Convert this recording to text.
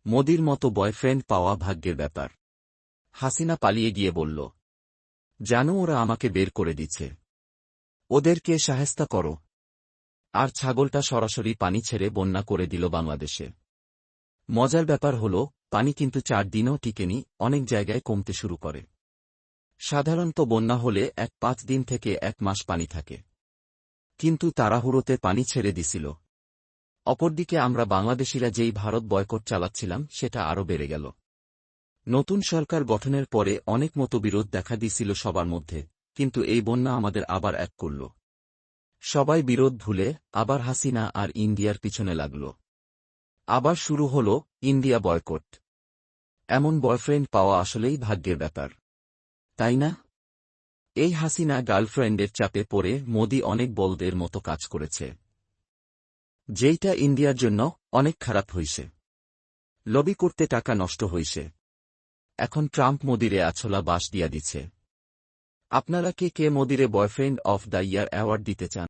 মোদির মতো বয়ফ্রেন্ড পাওয়া ভাগ্যের ব্যাপার। হাসিনা পালিয়ে গিয়ে বলল, জানো ওরা আমাকে বের করে দিচ্ছে, ওদেরকে শায়েস্তা করো। আর ছাগলটা সরাসরি পানি ছেড়ে বন্যা করে দিল বাংলাদেশে। মজার ব্যাপার হল, পানি কিন্তু 4 দিনও টিকেনি, অনেক জায়গায় কমতে শুরু করে। সাধারণত বন্যা হলে 5 দিন থেকে 1 মাস পানি থাকে, কিন্তু তাড়াহুড়োতে পানি ছেড়ে দিছিল। অপরদিকে আমরা বাংলাদেশিরা যেই ভারত বয়কট চালাচ্ছিলাম সেটা আরও বেড়ে গেল। নতুন সরকার গঠনের পরে অনেক মতবিরোধ দেখা দিছিল সবার মধ্যে, কিন্তু এই বন্যা আমাদের আবার এক করল। সবাই বিরোধ ভুলে আবার হাসিনা আর ইন্ডিয়ার পিছনে লাগল। আবার শুরু হল ইন্ডিয়া বয়কট। এমন বয়ফ্রেন্ড পাওয়া আসলেই ভাগ্যের ব্যাপার, তাই না? এই হাসিনা গার্লফ্রেন্ডের চাপে পড়ে মোদি অনেক বলদের মতো কাজ করেছে, যেইটা ইন্ডিয়ার জন্য অনেক খারাপ হইছে। লবি করতে টাকা নষ্ট হইছে। এখন ট্রাম্প মোদিরে আছলা বাস দিয়া দিচ্ছে। আপনারা কে কে মোদিরে boyfriend of the year award দিতে চান?